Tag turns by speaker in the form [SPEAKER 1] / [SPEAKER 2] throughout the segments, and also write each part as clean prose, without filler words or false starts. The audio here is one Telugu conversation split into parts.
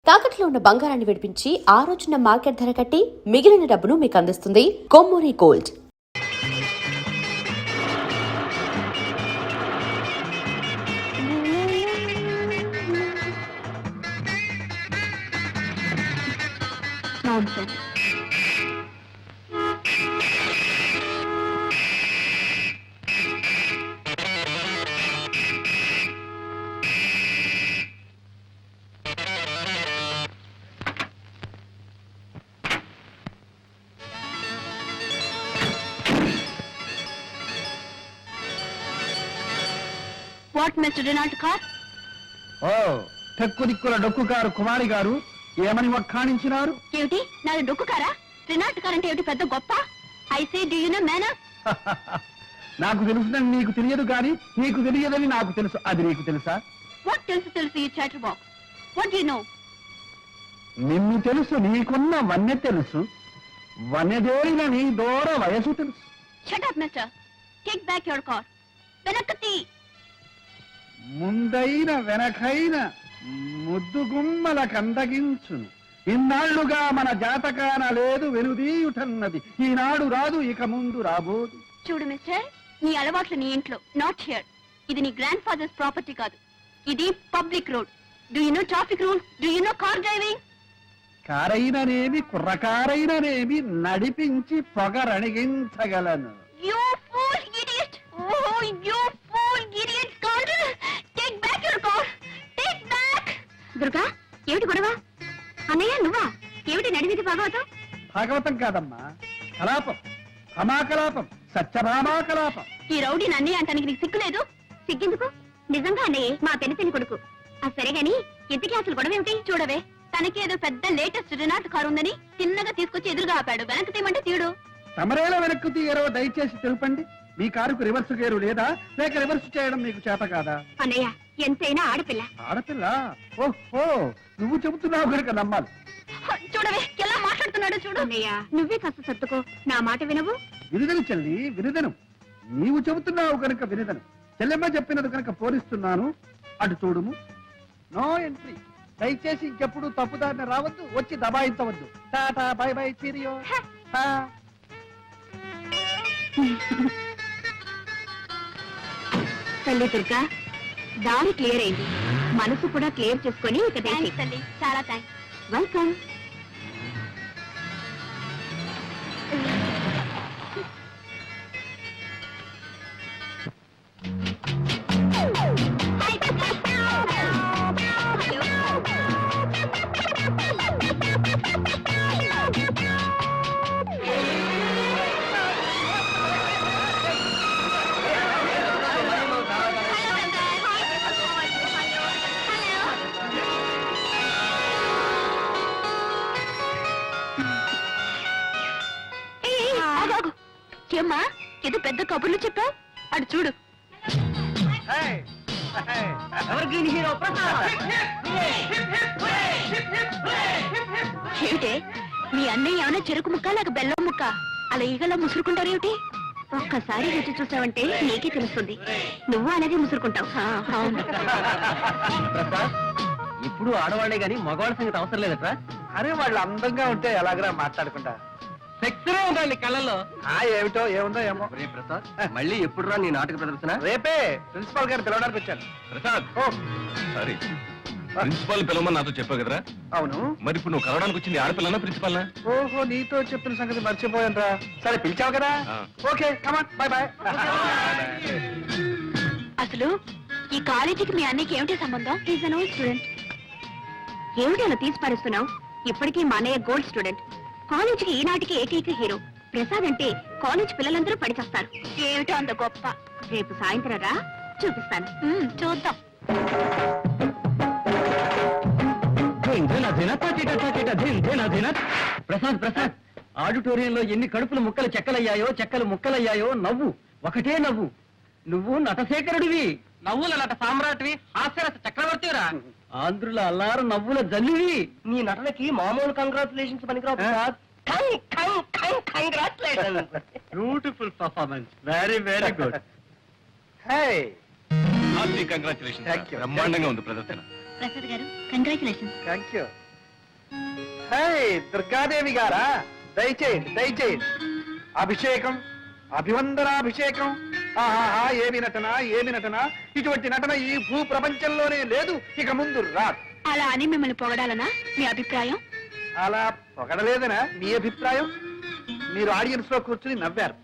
[SPEAKER 1] తాకట్లో ఉన్న బంగారాన్ని విడిపించి ఆ రోజున మార్కెట్ ధర కట్టి మిగిలిన డబ్బును మీకు అందిస్తుంది Kommuri gold.
[SPEAKER 2] What, Mr. Renault car?
[SPEAKER 3] Oh, టెక్కు దిక్కుల డొక్కు కారు కుమారి గారు ఏమని వక్కాణించినారు?
[SPEAKER 2] ఏమిటి నాది డొక్కు కారా? రినాల్ట్ కార్ అంటే ఏమిటి పెద్ద గొప్ప? I say, do you know manners?
[SPEAKER 3] నాకు తెలుసుదని నీకు తెలియదు కానీ నీకు తెలియదని నాకు తెలుసు. అది నీకు తెలుసా?
[SPEAKER 2] What తెలుసు ఈ chatterbox? What do you know?
[SPEAKER 3] నిన్ను తెలుసు, నీకున్న వన్నె తెలుసు, వన్నెదేరిన నీ దూర వయసు తెలుసు.
[SPEAKER 2] Shut up, mister. Take back your car. వెనక్కతి.
[SPEAKER 3] ముందైన వెనకైన ముద్దు గుమ్మల కందగించును. ఇన్నాళ్లుగా మన జాతకాన లేదు వెనుదీయుటన్నది. ఈనాడు రాదు, ఇక ముందు రాబోదు.
[SPEAKER 2] చూడు మిస్టర్, నీ అలవాట్లు నీ ఇంట్లో, నాట్ హియర్. ఇది నీ గ్రాండ్ ఫాదర్స్ ప్రాపర్టీ కాదు, ఇది public road. Do you know traffic rules? Do you know car driving?
[SPEAKER 3] కారైననేమి కుర్రకారైననేమి నడిపించి పొగరణిగించగలను.
[SPEAKER 2] You fool idiot! Oh, you fool idiot! Scoundrel! Take back your car! Take back! Durga, ఏమిటి గొడవ? అన్నయ్య నువ్వా? ఏమిటి నడివిది భాగవతం?
[SPEAKER 3] భాగవతం కాదమ్మా, కలాపం, అమాకలాపం, సత్యభామాకలాపం.
[SPEAKER 2] ఈ రౌడీని అన్నయ్య అంటానికి నీకు సిగ్గులేదు? సిగ్గెందుకు? నిజంగా అన్నయ్య మా పెనితల్లి కొడుకు. సరే గాని ఇంతకీ అసలు గొడవ ఏమిటి? చూడవే, తనకి ఏదో పెద్ద లేటెస్ట్ రినాల్ట్ కారు ఉందని చిన్నగా తీసుకొచ్చి ఎదురుగా ఆపాడు. వెనక్కి తీయమంటే తీయడు.
[SPEAKER 3] తమరేలా వెనక్కు తీయరో దయచేసి తెలుపండి. మీ కారుకు రివర్స్ గేరు లేదా, లేక రివర్స్ చేయడం మీకు చేత కాదా?
[SPEAKER 2] అన్నయ్య ఎంతైనా ఆడపిల్ల.
[SPEAKER 3] ఆడపిల్ల? ఓహో, నువ్వు చెబుతున్నావు కనుక నమ్మాలి.
[SPEAKER 2] చూడవే ఎలా మాట్లాడుతున్నాడో చూడు. అన్నయ్య నువ్వే కాస్త సర్దుకో, నా మాట వినవు?
[SPEAKER 3] వినుదను చెల్లి, వినుదను. నీవు చెబుతున్నావు కనుక వినుదను. చెల్లెమ్మ చెప్పినది కనుక పోలిస్తున్నాను. అటు చూడుము. No entry. దయచేసి ఇంకెప్పుడు తప్పుదారిన రావద్దు, వచ్చి దబాయించవద్దు. Ta-ta, bye bye, cheerio.
[SPEAKER 2] తల్లి దుర్గా, దారి క్లియర్ అయింది. మనసు కూడా క్లియర్ చేసుకొని ఇక తల్లి. చాలా థ్యాంక్స్. వెల్కమ్. ఏమ్మా ఏదో పెద్ద కబుర్లు చెప్పావు? అటు చూడు. ఏమిటే మీ అన్నయ్య ఏమైనా చెరుకు ముక్క లేక బెల్లం ముక్క అలా ఈగలా ముసురుకుంటారేమిటి? ఒక్కసారి రుచి చూసావంటే నీకే తెలుస్తుంది. నువ్వు అనేది ముసురుకుంటావు.
[SPEAKER 4] ఇప్పుడు ఆడవాళ్లే గాని మగవాళ్ళ సంగతి అవసరం లేదట్రా.
[SPEAKER 3] అరే వాళ్ళు అందంగా ఉంటే ఎలాగరా మాట్లాడుకుంటా?
[SPEAKER 4] సెక్సరే ఉండాలి కళ్ళల్లో.
[SPEAKER 3] ఏమిటో ఏముందో ఏమో.
[SPEAKER 4] ప్రసాద్, మళ్ళీ ఎప్పుడురా నీ నాటక ప్రదర్శన?
[SPEAKER 3] రేపే ప్రిన్సిపాల్ గారు పిలవడానికి వచ్చాను.
[SPEAKER 5] ప్రసాద్,
[SPEAKER 3] ఓ
[SPEAKER 5] సారీ, ప్రిన్సిపాల్ పిలవమని నాతో చెప్పావు కదరా?
[SPEAKER 3] అవును.
[SPEAKER 5] మరి ఇప్పుడు నువ్వు కలవడానికి వచ్చింది ఆడపిల్లనా ప్రిన్సిపాల్నా?
[SPEAKER 3] ఓహో, నీతో చెప్పిన సంగతి మర్చిపోయాను రా. సరే పిలిచావు కదా, ఓకే కమాన్, బై బై.
[SPEAKER 2] అసలు ఈ కాలేజీకి మీ అన్నయ్యకి ఏమిటి సంబంధం? Is an old student. ఏమిటి అలా తీసి పారేస్తున్నావు? ఇప్పటికీ మా అన్నయ్య గోల్డ్ స్టూడెంట్. కాలేజీకి ఈనాటికి ఏకైక హీరో. ప్రసాద్ అంటే కాలేజ్ పిల్లలందరూ పడిచేస్తారు. ఏమిటో అంత గొప్ప. రేపు సాయంత్రం రా, చూపిస్తాను. చూద్దాం.
[SPEAKER 4] ప్రసాద్ ప్రసాద్, ఆడిటోరియంలో ఎన్ని కడుపులు ముక్కలు చెక్కలయ్యాయో, చెక్కలు ముక్కలయ్యాయో. నవ్వు, ఒకటే నవ్వు. నువ్వు నటశేఖరుడివి, నవ్వుల నట సామ్రాట్వి, హాస్యరస చక్రవర్తిరా, ఆంధ్రుల అల్లారు నవ్వుల జల్లివి. నీ నటనకి మామూలు కంగ్రాచులేషన్స్ పనికిరావు Prasad.
[SPEAKER 3] Beautiful performance, very very good. Hey,
[SPEAKER 5] congratulation.
[SPEAKER 3] Thank you.
[SPEAKER 5] బ్రహ్మాండంగా ఉంది ప్రదర్శన.
[SPEAKER 2] Prasad garu congratulations.
[SPEAKER 3] Thank you. Hey, Durgadevi గారా, దయచేయండి దయచేయండి. అభిషేకం, అభివందనాభిషేకం. ఆహా, ఏమి నటన, ఏమి నటన! ఇటువంటి నటన ఈ భూ ప్రపంచంలోనే లేదు, ఇక ముందు రాదు.
[SPEAKER 2] అలా అని మిమ్మల్ని పొగడాలనా మీ అభిప్రాయం?
[SPEAKER 3] అలా పొగడలేదనా మీ అభిప్రాయం? మీరు ఆడియన్స్ లో కూర్చుని నవ్వారు,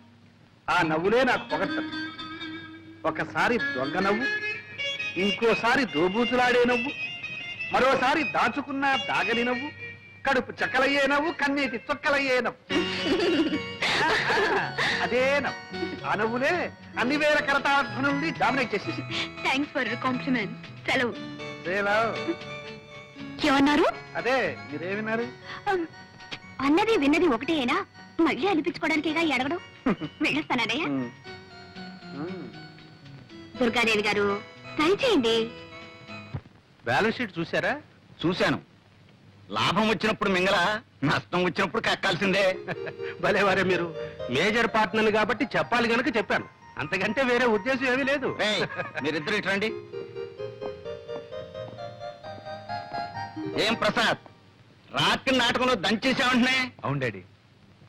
[SPEAKER 3] ఆ నవ్వులే నాకు పొగడతారు. ఒకసారి దొంగ నవ్వు, ఇంకోసారి దోబూతులాడే నవ్వు, మరోసారి దాచుకున్న దాగని నవ్వు, కడుపు చక్కలయ్యే నవ్వు, కన్నీటి చొక్కలయ్యే నవ్వు. అదే నవ్వు, ఆ నవ్వులే అన్ని వేల కరతార్థ నుండి డామినేట్ చేసేసి.
[SPEAKER 2] Thanks for compliment. సెలవు. ఏమన్నారు?
[SPEAKER 3] అదే మీరేమిన్నారు?
[SPEAKER 2] అన్నది విన్నది ఒకటేనా? మళ్ళీ అనిపించుకోవడానికేగా ఈ అడగడం. వెళ్ళొస్తానయ్యా. దుర్గాదేవి గారు దయచేయండి.
[SPEAKER 4] బ్యాలెన్స్ షీట్ చూసారా?
[SPEAKER 5] చూశాను. లాభం వచ్చినప్పుడు మింగళ, నష్టం వచ్చినప్పుడు కక్కాల్సిందే.
[SPEAKER 4] భలేవారే మీరు. మేజర్ పార్ట్నర్ కాబట్టి చెప్పాలి గనుక చెప్పాను, అంతకంటే వేరే ఉద్దేశం ఏమీ లేదు.
[SPEAKER 5] రేయ్, మీరిద్దరు ఇటు రండి. ఏం ప్రసాద్, రాత్రి నాటకంలో దంచేసామంటున్నాయి?
[SPEAKER 4] అవును డాడీ.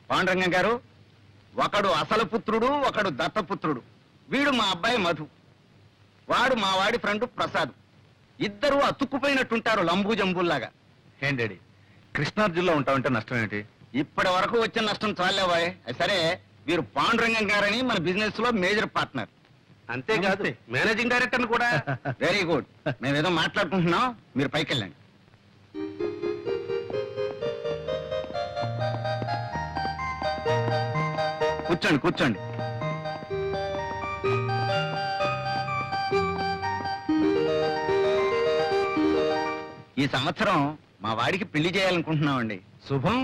[SPEAKER 5] పాండురంగం గారు, ఒకడు అసలు పుత్రుడు, ఒకడు దత్తపుత్రుడు. వీడు మా అబ్బాయి మధు, వాడు మా వాడి ఫ్రెండ్ ప్రసాద్. ఇద్దరు అతుక్కుపోయినట్టుంటారు, లంబూ జంబుల్లాగా.
[SPEAKER 6] ఏం డాడీ, కృష్ణార్జున్లో ఉంటామంటే నష్టం ఏంటి?
[SPEAKER 5] ఇప్పటి వరకు వచ్చిన నష్టం చాలేవాయ్. సరే, వీరు పాండురంగం గారని మన బిజినెస్ లో మేజర్ పార్ట్నర్.
[SPEAKER 4] అంతేకాదు మేనేజింగ్ డైరెక్టర్ కూడా.
[SPEAKER 5] Very good. మేమేదో మాట్లాడుకుంటున్నాం, మీరు పైకి వెళ్ళండి. కూర్చోండి కూర్చోండి. ఈ సంవత్సరం మా వాడికి పెళ్లి చేయాలనుకుంటున్నామండి.
[SPEAKER 6] శుభం.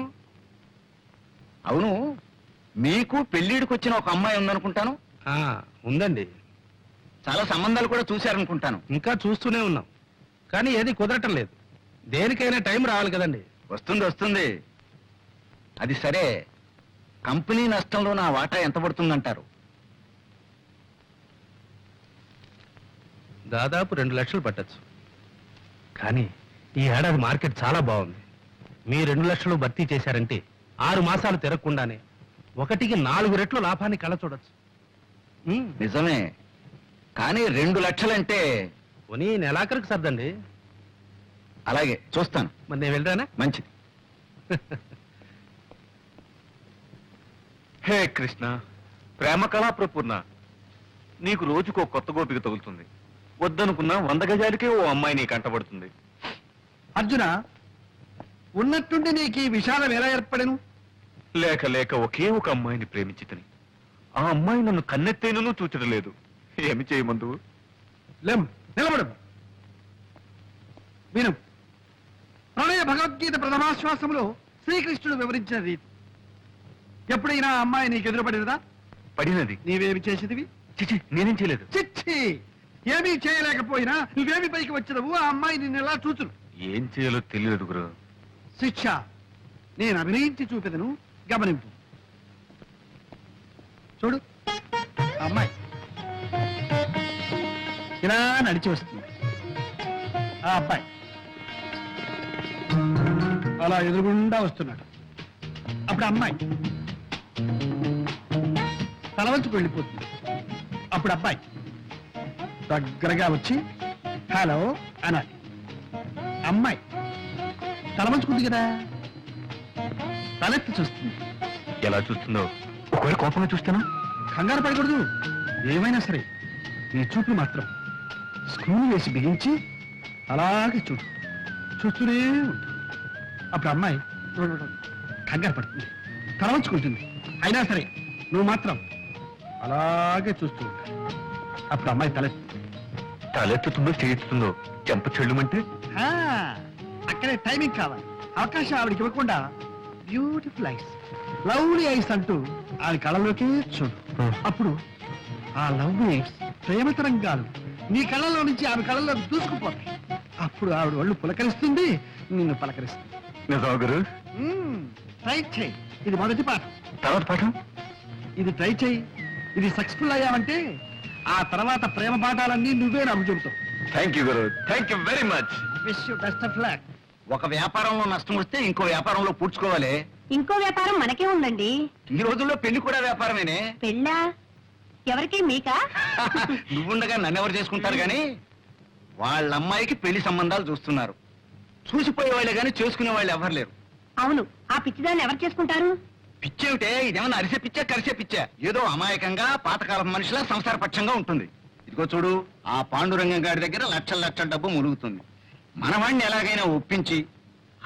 [SPEAKER 5] అవును, మీకు పెళ్లిడికి వచ్చిన ఒక అమ్మాయి ఉందనుకుంటాను.
[SPEAKER 6] ఉందండి.
[SPEAKER 5] చాలా సంబంధాలు కూడా చూశారనుకుంటాను.
[SPEAKER 6] ఇంకా చూస్తూనే ఉన్నాం, కానీ ఏది కుదరటం లేదు. దేనికైనా టైం రావాలి కదండి.
[SPEAKER 5] వస్తుంది వస్తుంది. అది సరే, కంపెనీ నష్టంలో నా వాటా ఎంత పడుతుందంటారు?
[SPEAKER 6] దాదాపు 2 లక్షలు పట్టచ్చు. కానీ ఈ ఏడాది మార్కెట్ చాలా బాగుంది. మీ 2 లక్షలు భర్తీ చేశారంటే 6 మాసాలు తిరగకుండానే 1కి 4 రెట్లు లాభాన్ని కళ్ళ చూడొచ్చు.
[SPEAKER 5] నిజమే, కానీ 2 లక్షలంటే
[SPEAKER 6] పోనీ నెలాఖరికి సర్దండి.
[SPEAKER 5] అలాగే చూస్తాను.
[SPEAKER 6] మరి నేను వెళ్ళరానా?
[SPEAKER 5] మంచిది.
[SPEAKER 6] హే కృష్ణ, ప్రేమ కళా ప్రపూర్ణ, నీకు రోజుకో కొత్త గోపిక తగులుతుంది. వద్దనుకున్నా 100 గజాలకే ఓ అమ్మాయి నీ కంటబడుతుంది.
[SPEAKER 3] అర్జున, ఉన్నట్టుండి నీకు ఈ విషాదం ఎలా ఏర్పడను?
[SPEAKER 6] లేక లేక ఒకే ఒక అమ్మాయిని ప్రేమించితని ఆ అమ్మాయి నన్ను కన్నెత్తేనూ చూచడం లేదు. ఏమి చేయమందు?
[SPEAKER 3] నిలబడు, విను. ప్రణయ భగవద్గీత ప్రథమాశ్వాసంలో శ్రీకృష్ణుడు వివరించిన రీతి. ఎప్పుడైనా ఆ అమ్మాయి నీకు ఎదురుపడినదా?
[SPEAKER 6] పడినది.
[SPEAKER 3] నీవేమి చేసేదివి?
[SPEAKER 6] చిచి, నేనేం చేయలేదు.
[SPEAKER 3] చిచ్చి, ఏమీ చేయలేకపోయినా నువ్వేమి పైకి వచ్చినవు? ఆ అమ్మాయి నిన్ను ఎలా చూచును?
[SPEAKER 6] ఏం చేయాలో తెలియదు గురు.
[SPEAKER 3] శిక్ష నేను అభినయించి చూపెదను, గమనింపు. చూడు, ఆ అమ్మాయి ఇలా నడిచి వస్తుంది. ఆ అబ్బాయి అలా ఎదురుగుండా వస్తున్నాడు. అప్పుడు అమ్మాయి తల వంచుకు వెళ్ళిపోతుంది. అప్పుడు అబ్బాయి దగ్గరగా వచ్చి హలో అనాలి. అమ్మాయి తల వంచుకుంది కదా, తలెత్తి చూస్తుంది.
[SPEAKER 6] ఎలా చూస్తుందో? ఒకవేళ కోపంగా చూస్తానా?
[SPEAKER 3] కంగారు పడకూడదు. ఏమైనా సరే నీ చూపులు మాత్రం స్క్రూలు వేసి బిగించి అలాగే చూడు, చూస్తూనే ఉంటుంది. అప్పుడు అమ్మాయి కంగారు పడుతుంది, తల వంచుకుంటుంది. అయినా సరే నువ్వు మాత్రం అలాగే చూస్తూ ఉంటా. అప్పుడు అమ్మాయి
[SPEAKER 6] తలెత్తుతుందో చేయిస్తుందో చెంప చెల్లుమంటే
[SPEAKER 3] ఆ, అక్కడే టైమింగ్ కావాలి. అవకాశం ఆవిడకి ఇవ్వకుండా బ్యూటిఫుల్ ఐస్, లవ్లీ ఐస్ అంటూ ఆవిడ కళ్ళలోకి చూడు. అప్పుడు ఆ లవ్లీ ఐస్ ప్రేమ తరంగాలు నీ కళ్ళలో నుంచి ఆమె కళ్ళలో దూసుకుపోతాయి. అప్పుడు ఆవిడ ఒళ్ళు పులకరిస్తుంది, నిన్ను పలకరిస్తుంది.
[SPEAKER 6] నిజమా గురు?
[SPEAKER 3] ట్రై చేయి. ఇది మొదటి పాఠం.
[SPEAKER 6] తర్వాత పాఠం?
[SPEAKER 3] ఇది ట్రై చేయి. ఇది సక్సెస్ఫుల్ అయ్యావంటే ఆ తర్వాత ప్రేమ పాఠాలన్నీ నువ్వే నాకు చెబుతావు.
[SPEAKER 6] థ్యాంక్ యూ గురు, thank you very much.
[SPEAKER 3] Wish you best of luck.
[SPEAKER 5] ఒక వ్యాపారంలో నష్టం వస్తే ఇంకో వ్యాపారంలో పూడ్చుకోవాలి.
[SPEAKER 2] ఇంకో వ్యాపారం మనకే ఉందండి.
[SPEAKER 5] ఈ రోజుల్లో పెళ్లి కూడా వ్యాపారమేనే.
[SPEAKER 2] పెళ్ళా? ఎవరికి, మీకా?
[SPEAKER 5] నువ్వుండగా నన్నెవరు చేసుకుంటారు గాని వాళ్ళ అమ్మాయికి పెళ్లి సంబంధాలు చూస్తున్నారు. చూసిపోయే వాళ్ళే గాని చేసుకునే వాళ్ళు ఎవరు లేరు.
[SPEAKER 2] అవును, ఆ పిచ్చిదాన్ని ఎవరు చేసుకుంటారు?
[SPEAKER 5] పిచ్చేమిటే, ఇదేమన్నా అరిసే పిచ్చా కరిసే పిచ్చా? ఏదో అమాయకంగా పాతకాలం మనిషిలా సంసార పక్షంగా ఉంటుంది. ఇదిగో చూడు, ఆ పాండురంగం గారి దగ్గర లక్షల లక్షల డబ్బు ములుగుతుంది. మనవాణ్ణి ఎలాగైనా ఒప్పించి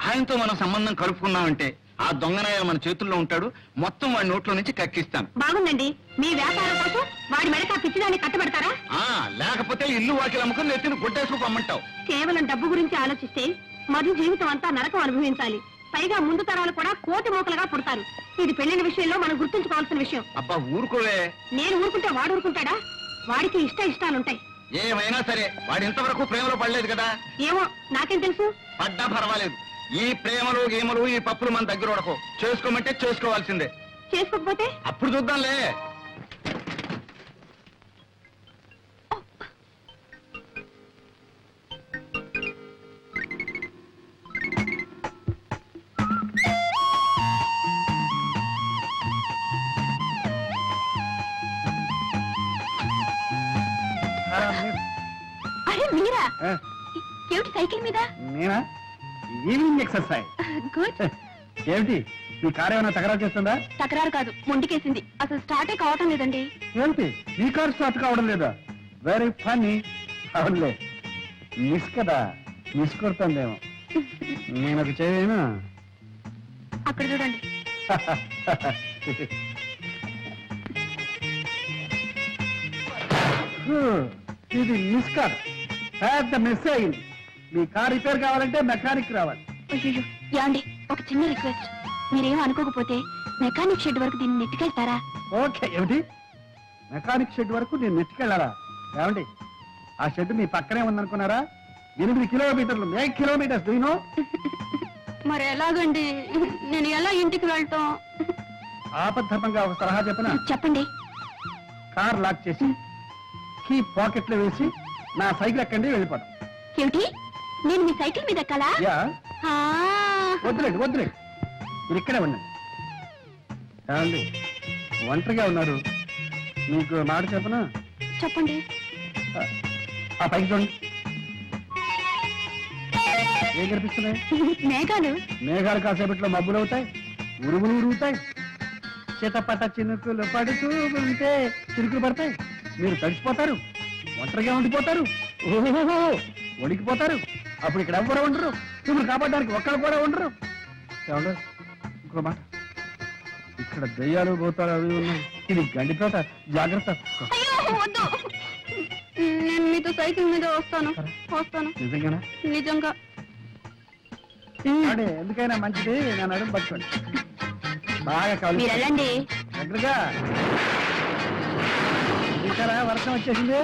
[SPEAKER 5] ఆయనతో మనం సంబంధం కలుపుకున్నామంటే ఆ దొంగనాయాలు మన చేతుల్లో ఉంటాడు. మొత్తం వాడి నోట్లో నుంచి కక్కిస్తాను.
[SPEAKER 2] బాగుందండి. మీ వ్యాపారం కోసం వాడి మెడక పిచ్చిదాన్ని కట్టబెడతారా?
[SPEAKER 5] లేకపోతే ఇల్లు వాకిలు అమ్ముకుని నెత్తిని గుడ్డేసుకు పమ్మంటావు.
[SPEAKER 2] కేవలం డబ్బు గురించి ఆలోచిస్తే మధు జీవితం అంతా నరకం అనుభవించాలి. పైగా ముందు తరాలు కూడా కోటి మోకలుగా పుడతారు. ఇది పెళ్లిన విషయంలో మనం గుర్తుంచుకోవాల్సిన విషయం.
[SPEAKER 5] అబ్బా ఊరుకోవే.
[SPEAKER 2] నేను ఊరుకుంటే వాడు ఊరుకుంటాడా? వాడికి ఇష్టాలుంటాయి.
[SPEAKER 5] ఏమైనా సరే వాడు ఇంతవరకు ప్రేమలో పడలేదు కదా.
[SPEAKER 2] ఏమో, నాకేం తెలుసు.
[SPEAKER 5] పడ్డా పర్వాలేదు. ఈ ప్రేమలు గేమలు ఈ పప్పులు మన దగ్గర ఉడకో. చేసుకోమంటే చేసుకోవాల్సిందే.
[SPEAKER 2] చేసుకోకపోతే
[SPEAKER 5] అప్పుడు చూద్దాంలే.
[SPEAKER 2] అరే మీరా?
[SPEAKER 3] ఆ,
[SPEAKER 2] ఏమిటి సైకిల్ మీద?
[SPEAKER 3] నేనా? Evening exercise.
[SPEAKER 2] గుడ్.
[SPEAKER 3] ఏమిటి, మీ కారు ఏమైనా తగరాలు చేస్తుందా?
[SPEAKER 2] తకరారు కాదు, మొండికేసింది. అసలు స్టార్టే కావటం లేదండి.
[SPEAKER 3] ఏంటి, మీ కారు స్టార్ట్ కావడం లేదా? Very funny. అవునులే, మిస్ కదా, మిస్ కొడుతుందేమో. నేను ఒక చేయను.
[SPEAKER 2] అక్కడ చూడండి.
[SPEAKER 3] ఇది మిస్ కార్, పెద్ద మిస్ అయింది. మీ కార్ రిపేర్ కావాలంటే మెకానిక్ రావాలి.
[SPEAKER 2] అయ్యో, యాండి, ఒక చిన్న రిక్వెస్ట్. మీరేం అనుకోకపోతే మెకానిక్ షెడ్ వరకు దీన్ని నెట్టుకెళ్తారా?
[SPEAKER 3] ఓకే. ఏమిటి, మెకానిక్ షెడ్ వరకు నేను నెట్టుకెళ్ళాలా? ఏమండి, ఆ షెడ్ మీ పక్కనే ఉందనుకున్నారా? 8 కిలోమీటర్లు, 8 కిలోమీటర్స్. దూనో
[SPEAKER 2] మరి ఎలాగండి? నేను ఎలా ఇంటికి వెళ్తాం?
[SPEAKER 3] ఆపద్ధర్మంగా ఒక సలహా చెప్పనా?
[SPEAKER 2] చెప్పండి.
[SPEAKER 3] కార్ లాక్ చేసి కీ పాకెట్ లో వేసి నా సైకిల్ ఎక్కండి, వెళ్ళిపోతాం.
[SPEAKER 2] ఏమిటి, నేను మీ సైకిల్ మీద ఎక్కాలా?
[SPEAKER 3] యా,
[SPEAKER 2] ఆ.
[SPEAKER 3] వద్దులేండి వద్దులేండి, మీరు ఇక్కడే ఉండండి. ఏమండి, ఒంటరిగా ఉన్నారు, మీకు మాట చెప్పనా?
[SPEAKER 2] చెప్పండి.
[SPEAKER 3] ఆ పైకి చూడండి, ఏం కనిపిస్తున్నాయి?
[SPEAKER 2] మేఘాలు.
[SPEAKER 3] మేఘాలు కాసేపట్లో మబ్బులు అవుతాయి, ఉరుగులు ఉరుగుతాయి, చితపట చినుకులు పడుతూ ఉంటే చినుకులు పడతాయి. మీరు తడిసిపోతారు, ఒంటరిగా ఉండిపోతారు, ఓహో వణికిపోతారు. అప్పుడు ఇక్కడ ఎవ్వరు ఉండరు, మిమ్మల్ని కాపాడడానికి ఒక్కరు కూడా ఉండరు. ఏమండి, ఇంకో మాట, ఇక్కడ దయ్యాలు భూతాలు అవి ఉన్నాయి. ఇది గండితోట, జాగ్రత్త.
[SPEAKER 2] అయ్యో, వద్దు. నేను మీతో సైకిల్ మీద వస్తాను.
[SPEAKER 3] నిజంగానా?
[SPEAKER 2] నిజంగా.
[SPEAKER 3] అంటే ఎందుకైనా మంచిది, నేను అడుగు పట్టుకోండి. బాగా కావాలి
[SPEAKER 2] మీరు వెళ్ళండి.
[SPEAKER 3] దగ్గరగా. చూసారా, వర్షం వచ్చేసింది.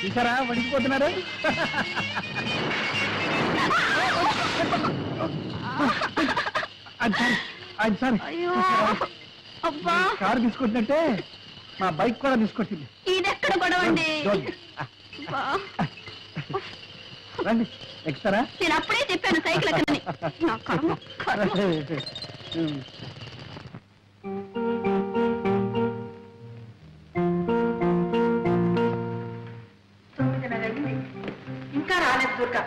[SPEAKER 3] చూసారా, వణికిపోతున్నారు.
[SPEAKER 2] అయ్యో, అబ్బా,
[SPEAKER 3] కారు తీసుకొచ్చినట్టే మా బైక్ కూడా తీసుకొచ్చింది.
[SPEAKER 2] ఇదెక్కడ గొడవండి? అబ్బా.
[SPEAKER 3] రండి, ఎక్కుతారా?
[SPEAKER 2] నేను అప్పుడే చెప్పాను సైకిల్ ఎక్కడని. నా కర్మ, కర్మ.
[SPEAKER 7] ఇంకా రాలేదు దుర్గా.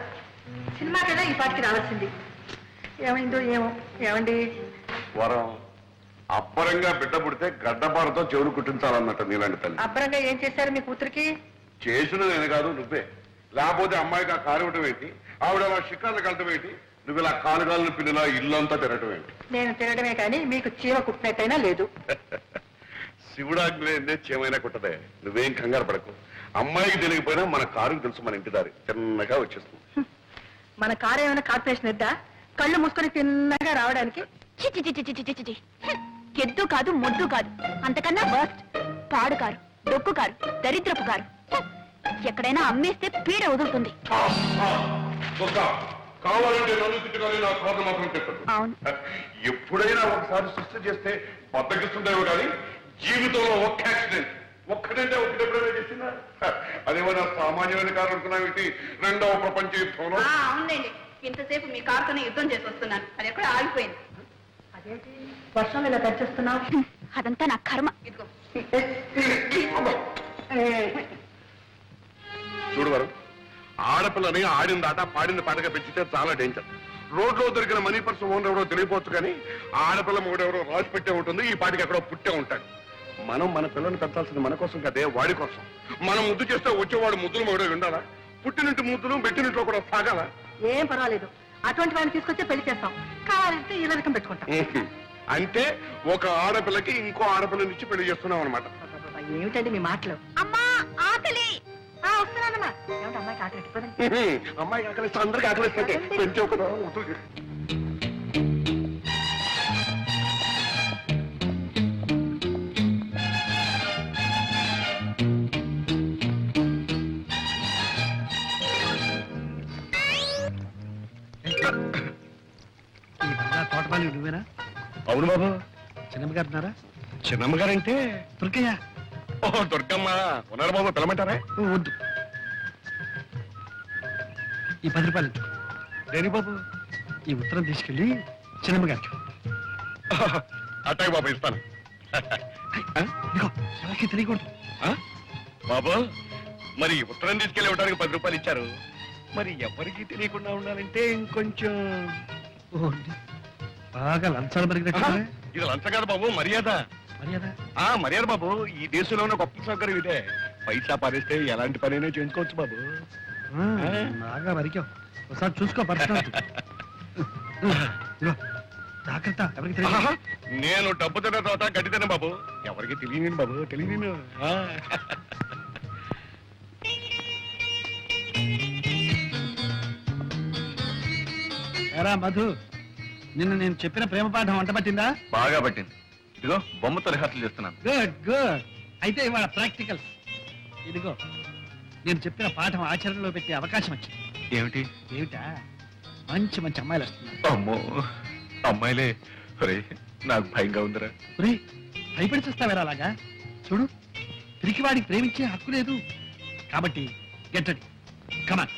[SPEAKER 7] సినిమాకైనా ఈ పాటికి రావాల్సింది. ఏమైందో ఏమో. ఏమండి,
[SPEAKER 8] వరం అబ్బరంగా బిడ్డ పుడితే గడ్డపారతో చెవులు కుట్టించాలన్నట్టు నీలాంటి తల్లి.
[SPEAKER 7] అబ్బరంగా ఏం చేశారు మీ కూతురికి?
[SPEAKER 8] చేసిన నేను కాదు, నువ్వే. లేకపోతే అమ్మాయికి ఆ కారు ఇవ్వటం ఏంటి, ఆవిడ అలా షికార్లు కలటం ఏంటి, నువ్వు ఇలా కాలుగాలను పిల్లలా ఇల్లంతా తిరగటం ఏంటి?
[SPEAKER 7] నేను తినడమే కానీ మీకు చీమ కుట్టినట్టయినా లేదు.
[SPEAKER 8] శివుడాగ్నే చేమైనా కుట్టదే, నువ్వేం కంగారు పడకు. అమ్మాయికి తెలియకపోయినా మన కారుకి తెలుసు, మన ఇంటి దారి చిన్నగా వచ్చేస్తుంది.
[SPEAKER 7] మన కారు ఏమైనా కార్పొరేషన్ ఎద్దా? కళ్ళు మూసుకొని తిన్నగా రావడానికి?
[SPEAKER 2] చిచి చిచి చిచి చిచి చిచి. ఎద్దు కాదు, మొద్దు కాదు, అంతకన్నా వర్స్ట్. పాడు కారు, డొక్కు కారు, దరిద్రపు కారు. ఎక్కడైనా అమ్మేస్తే పీడ వదులుతుంది.
[SPEAKER 8] కావాలంటే నన్ను తిట్టుకొని నా కారు మాత్రం తిట్టదు.
[SPEAKER 2] అవును.
[SPEAKER 8] ఎప్పుడైనా ఒకసారి సృష్టి చేస్తే బద్దకిస్తుండేవో కానీ జీవితంలో ఒక్క యాక్సిడెంట్ ఒక్కటంటే ఒకటెప్పుడైనా చేసిందా? అదేమన్నా సామాన్యమైన కారు అనుకున్నావేంటి? రెండవ ప్రపంచ యుద్ధంలో
[SPEAKER 7] అవునండి, ఇంతసేపు మీ కారుతోనే యుద్ధం చేసి వస్తున్నాను, అది ఎక్కడ ఆగిపోయింది. అదేంటి వర్షం ఇలా తెచ్చేస్తున్నావు?
[SPEAKER 2] అదంతా నా కర్మ.
[SPEAKER 7] ఇదిగో
[SPEAKER 8] చూడు వారు, ఆడపిల్లని ఆడిన దాట పాడిన పాటగా పెంచితే చాలా డేంజర్. రోడ్లో దొరికిన మనీ పర్స్ ఓనర్ ఎవరో తెలియపోవచ్చు, కానీ ఆడపిల్ల మూడెవరో రాసి పెట్టే ఉంటుంది, ఈ పాటికి ఎక్కడో పుట్టే ఉంటాడు. మనం మన పిల్లల్ని పెంచాల్సింది మన కోసం కదే, వాడి కోసం. మనం ముద్దు చేస్తే వచ్చేవాడు ముద్దులు మొగడే ఉండాలా? పుట్టినింటి ముద్దులు పెట్టినింట్లో కూడా సాగాల.
[SPEAKER 7] ఏం పర్వాలేదు, అటువంటి వాడిని తీసుకొచ్చి పెళ్లి చేస్తాం, కావాలంటే ఇలా రకం పెట్టుకుంటాం.
[SPEAKER 8] అంటే ఒక ఆడపిల్లకి ఇంకో ఆడపిల్లనిచ్చి పెళ్లి చేస్తున్నాం అనమాట.
[SPEAKER 7] ఏమిటండి మీ మాటలు?
[SPEAKER 2] అమ్మా ఆకలి.
[SPEAKER 7] వస్తున్నానమ్మా. ఏమిటి అమ్మాయికి ఆకలి ఎట్టిపోదండి?
[SPEAKER 8] అమ్మాయి ఆకలిస్తే అందరికి ఆకలిస్తే పెంచే కదా ముద్దులు.
[SPEAKER 3] ఈ బంగారు తోటమాలి నువ్వేనా?
[SPEAKER 8] అవును బాబు.
[SPEAKER 3] చిన్నమ్మ గారు ఉన్నారా?
[SPEAKER 8] చిన్నమ్మ గారంటే
[SPEAKER 3] దుర్గయ్య.
[SPEAKER 8] ఓ దుర్గమ్మ ఉన్నారు బాబు, పిలమంటారా?
[SPEAKER 3] వద్దు, ఈ 10 రూపాయలు ఇచ్చు.
[SPEAKER 8] దేని బాబు?
[SPEAKER 3] ఈ ఉత్తరం తీసుకెళ్ళి చిన్నమ్మ గారికి.
[SPEAKER 8] అట్టాయి బాబు, ఇస్తాను.
[SPEAKER 3] ఇదిగో ఎవరికి తెలియకూడదు.
[SPEAKER 8] ఆ? బాబు, మరి ఉత్తరం తీసుకెళ్ళి ఇవ్వడానికి 10 రూపాయలు ఇచ్చారు, మరి ఎవరికి తెలియకుండా ఉండాలంటే ఇంకొంచెం
[SPEAKER 3] ఓహ్, బాగా లంచాలు మరిగినట్టు.
[SPEAKER 8] ఇది లంచ కాదు బాబు, మర్యాద.
[SPEAKER 3] మర్యాద?
[SPEAKER 8] మర్యాద బాబు. ఈ దేశంలో ఉన్న గొప్ప సౌకర్యం ఇదే. పైసా పారేస్తే ఎలాంటి పనైనా చేసుకోవచ్చు బాబు.
[SPEAKER 3] బాగా మరికావు, ఒకసారి చూసుకో పర్సనల్. జాగ్రత్త, ఎవరికి తెలియదు.
[SPEAKER 8] నేను డబ్బు తిన్న తర్వాత గడ్డి తిన్న బాబు, ఎవరికి తెలియను బాబు, తెలియను.
[SPEAKER 3] ఎరా మధు, నిన్న నేను చెప్పిన ప్రేమ పాఠం వంట పట్టిందా?
[SPEAKER 5] బాగా పట్టింది. ఇదిగో బొమ్మతో రిహార్సల్ చేస్తున్నాను.
[SPEAKER 3] Good good. అయితే ఇవాళ ప్రాక్టికల్స్. ఇదిగో నేను చెప్పిన పాఠం ఆచరణలో పెట్టే అవకాశం వచ్చింది.
[SPEAKER 5] ఏమిటి?
[SPEAKER 3] ఏమిటా, మంచి మంచి అమ్మాయిలు వస్తున్నారు.
[SPEAKER 5] అమ్మో, అమ్మాయిలే. నాకు భయంగా ఉందిరా.
[SPEAKER 3] భయపడి చూస్తావేరా అలాగా? చూడు, పిరికి వాడికి ప్రేమించే హక్కు లేదు. కాబట్టి గెట్ రెడీ, కమాన్.